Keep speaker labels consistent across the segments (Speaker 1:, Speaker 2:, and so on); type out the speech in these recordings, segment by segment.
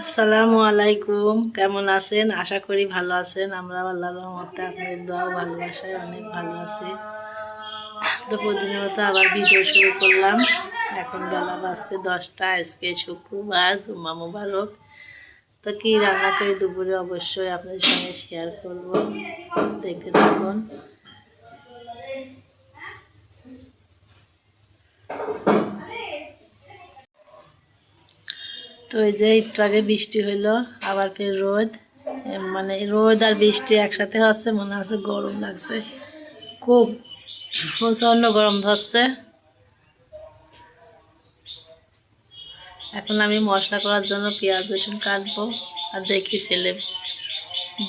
Speaker 1: আসসালামু আলাইকুম, কেমন আছেন? আশা করি ভালো আছেন। আমরা আল্লাহর রহমতে আপনাদের দোয়া ও ভালোবাসায় অনেক ভালো আছি। তো প্রতিদিনের মতো আবার ভিডিও শুরু করলাম। এখন বেলা বাজছে 10টা। আজকে শুক্রবার, জুম্মা মুবারক। তো কী রান্না করি দুপুরে অবশ্যই আপনাদের সঙ্গে শেয়ার করব, দেখতে থাকুন। তো এই যে একটু আগে বৃষ্টি হইলো, আবার ফের রোদ। মানে রোদ আর বৃষ্টি একসাথে হচ্ছে, মনে হচ্ছে গরম লাগছে, খুব প্রচণ্ড গরম ধরছে। এখন আমি মশলা করার জন্য পেঁয়াজ রসুন কাটবো, আর দেখি ছেলে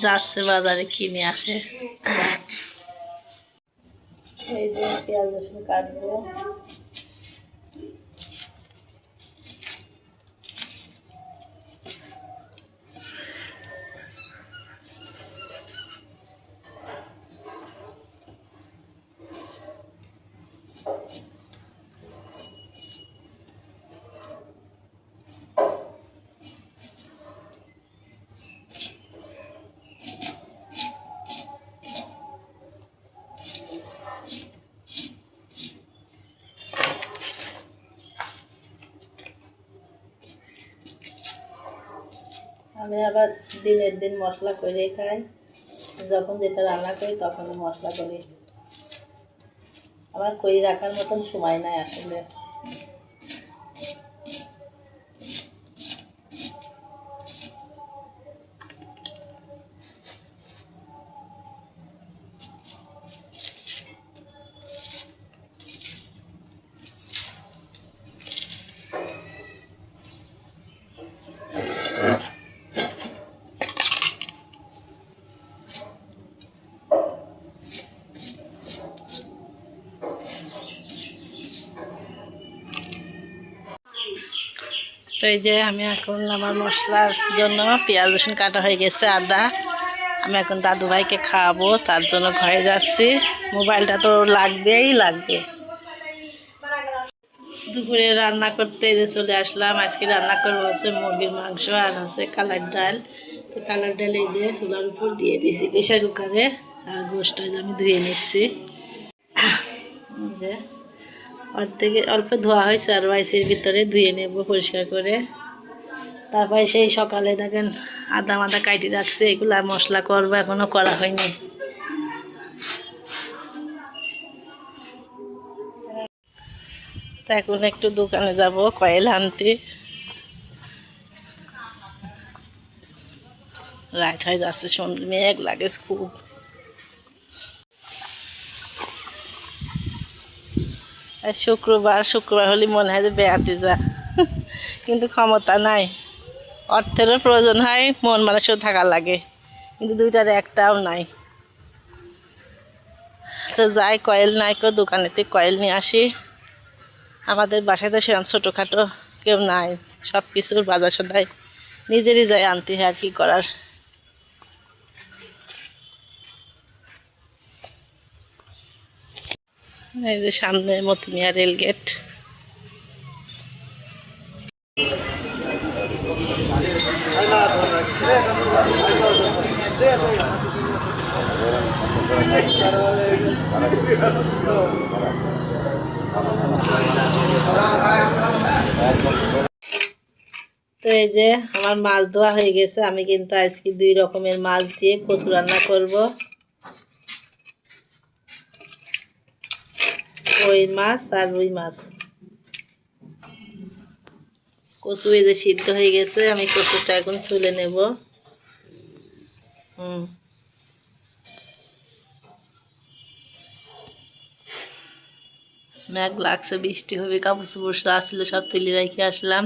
Speaker 1: যাচ্ছে বাজারে কিনে আসে। এই যে পেঁয়াজ রসুন কাটবো। আমি আবার দিনের দিন মশলা করে খাই, যখন যেটা রান্না করি তখনই মশলা করি। আমার করে রাখার মতন সময় নাই আসলে। তো এই যে আমি এখন আমার মশলার জন্য পেঁয়াজ রসুন কাটা হয়ে গেছে, আদা। আমি এখন দাদু ভাইকে খাওয়াবো, তার জন্য ঘরে যাচ্ছি। মোবাইলটা তো লাগবে। দুপুরে রান্না করতে যে চলে আসলাম। আজকে রান্না করবো হচ্ছে মুরগির মাংস আর হচ্ছে কালার ডাল। তো কালার ডাল এই যে চুলার উপর দিয়ে দিয়েছি প্রেশার কুকারে, আর গোশটা আমি ধুয়ে নিচ্ছি। যে অল্প ধোয়া হয়েছে, আর রাইসের ভিতরে ধুয়ে নেব পরিষ্কার করে। তারপরে সেই সকালে দেখেন আদা মাদা কাটি রাখছে, এগুলা মশলা করবো, এখনো করা হয়নি। তা এখন একটু দোকানে যাব কয়েল আনতে। রাত হয়ে যাচ্ছে, সন্ধ্যে মেঘ লাগে খুব। শুক্রবার হলে মনে হয় যে বেড়াতে যা, কিন্তু ক্ষমতা নাই। অর্থেরও প্রয়োজন হয়, মন মানুষও থাকা লাগে, কিন্তু দুইটার একটাও নাই। তো যাই, কয়েল নাই কো, দোকানেতে কয়েল নিয়ে আসি। আমাদের বাসায় তো সেরকম ছোটোখাটো কেউ নাই, সব কিছুর বাজার সদাই নিজেরই যাই আনতে হয়, আর কি করার। এই যে সামনে মতিমিয়া রেল গেট। তো এই যে আমার মাছ ধোয়া হয়ে গেছে। আমি কিন্তু আজকে 2 রকমের মাছ দিয়ে কচু রান্না করব। কই মাছ আর রুই মাছ। কচু এই যে সিদ্ধ হয়ে গেছে, আমি কচুটা এখন ছুলে নেব। মেঘ লাগছে, বৃষ্টি হবে। কাপড় চোপড় আসছিল সব তুলে রেখে আসলাম।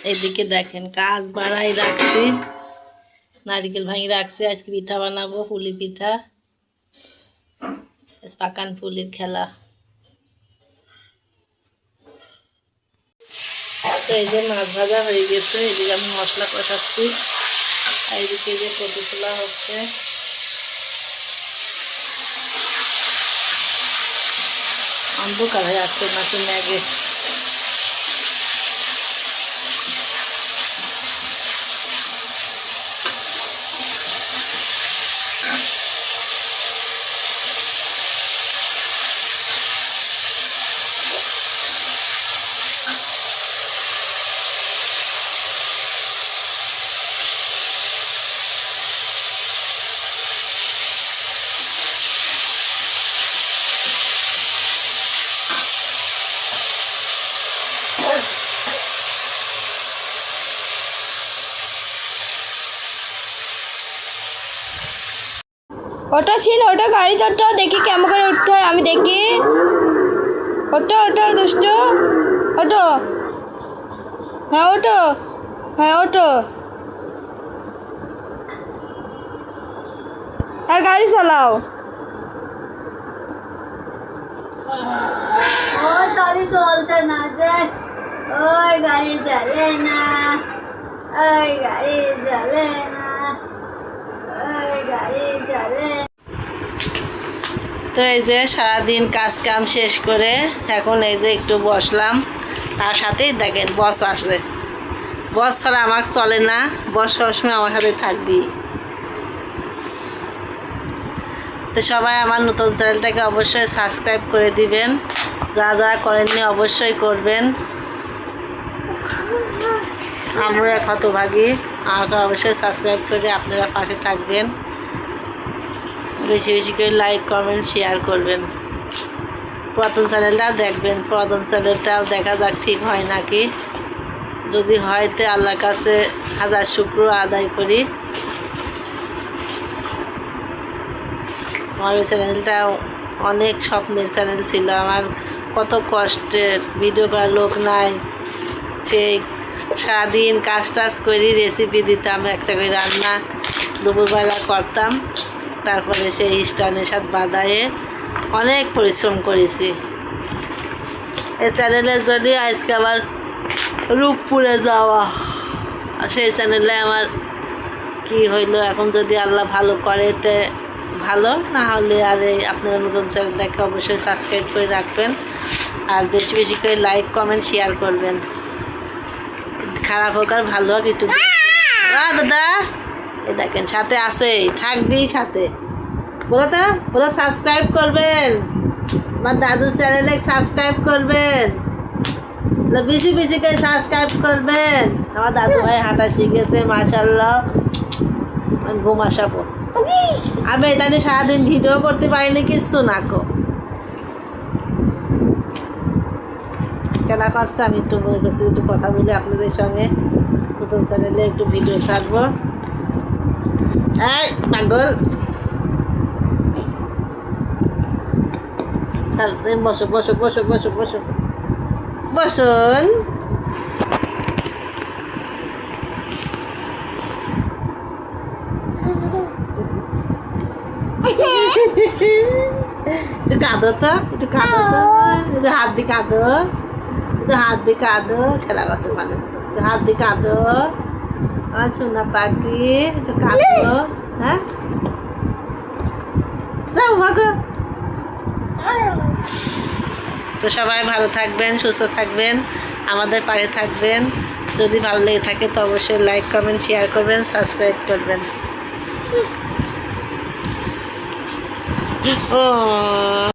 Speaker 1: এইদিকে দেখেন কাজ বাড়াই রাখছি, নারিকেল ভাঙি রাখছি। আজকে পিঠা বানাবো, পুলি পিঠা, পাকান পুলির খেলা। তো এই যে মাছ ভাজা হয়ে গেছে, এদিকে আমি মশলা কষাচ্ছি, আর এদিকে যে কচু তোলা হচ্ছে। অন্ধকার হয়ে আসছে নাকি মেঘে।
Speaker 2: ওটা ছিল, ওটা গাড়ি তো দেখি কেমন করে উঠতে হয় আমি দেখি। ওটো ওটো দুষ্টু, ওটো, হ্যাঁ ওটো, হ্যাঁ ওটো, আর গাড়ি চালাও।
Speaker 3: ওই গাড়ি চলছে না যে, ওই গাড়ি চলে না, ওই গাড়ি চলে না, ওই গাড়ি চলে।
Speaker 1: তো এই যে সারাদিন কাজ কাম শেষ করে এখন এই যে একটু বসলাম, তার সাথেই দেখেন বস আসে। বস ছাড়া আমার চলে না, বস সবসময় আমার সাথে থাকবি। তো সবাই আমার নতুন চ্যানেলটাকে অবশ্যই সাবস্ক্রাইব করে দিবেন, যা যা করেননি অবশ্যই করবেন। আমরা এক হতভাগী, আমাকে অবশ্যই সাবস্ক্রাইব করে আপনারা পাশে থাকবেন। বেশি বেশি করে লাইক কমেন্ট শেয়ার করবেন। পুরাতন চ্যানেলটাও দেখবেন, পুরাতন চ্যানেলটাও দেখা যাক ঠিক হয় নাকি। যদি হয় তো আল্লাহর কাছে হাজার শুকর আদায় করি। আমার ওই চ্যানেলটা অনেক স্বপ্নের চ্যানেল ছিল, আমার কত কষ্টের, ভিডিও করার লোক নাই, সেই সারাদিন কাজ টাজ করি, রেসিপি দিতাম, একটা করে রান্না দুপুরবেলা করতাম, তারপরে সেই স্টানের সাথে বাদায়ে অনেক পরিশ্রম করেছি। এই চ্যানেলের জন্য আজকে আবার রূপপুরে যাওয়া, সেই চ্যানেলে আমার কি হইলো, এখন যদি আল্লাহ ভালো করে তে ভালো, না হলে আর এই আপনারা নতুন চ্যানেলটাকে অবশ্যই সাবস্ক্রাইব করে রাখবেন, আর বেশি বেশি করে লাইক কমেন্ট শেয়ার করবেন। খারাপ হোক আর ভালো হোক একটু দাদা এই দেখেন সাথে আছে, থাকবেই সাথে। বলো তো, বলো সাবস্ক্রাইব করবেন, আমার দাদুর চ্যানেলে সাবস্ক্রাইব করবেন, বেশি বেশি করে সাবস্ক্রাইব করবেন। আমার দাদু ভাই হাঁটা শিখেছে মাশাআল্লাহ, ঘুম আসাবো। আমি এটা নিয়ে সারাদিন ভিডিও করতে পারিনি, কিচ্ছু না কো কেনা করছে। আমি একটু মনে করছি একটু কথা বলে আপনাদের সঙ্গে নতুন চ্যানেলে একটু ভিডিও ছাড়বো। এই পাগল, বসো বসো বসো বসো বসো বসুন। একটু কাঁদো তো, একটু কাঁদো তো, একটু হাত দিয়ে কাঁদো, একটু হাত দিয়ে কাঁদো, খেলা করছে মানে, একটু হাত দিয়ে কাঁদো আমার সোনা পাখি, একটু কাঁদো। হ্যাঁ যাও ভাগো। তো সবাই ভালো থাকবেন, সুস্থ থাকবেন, আমাদের পাশে থাকবেন। যদি ভালো লেগে থাকে তো অবশ্যই লাইক কমেন্ট শেয়ার করবেন, সাবস্ক্রাইব করবেন। ও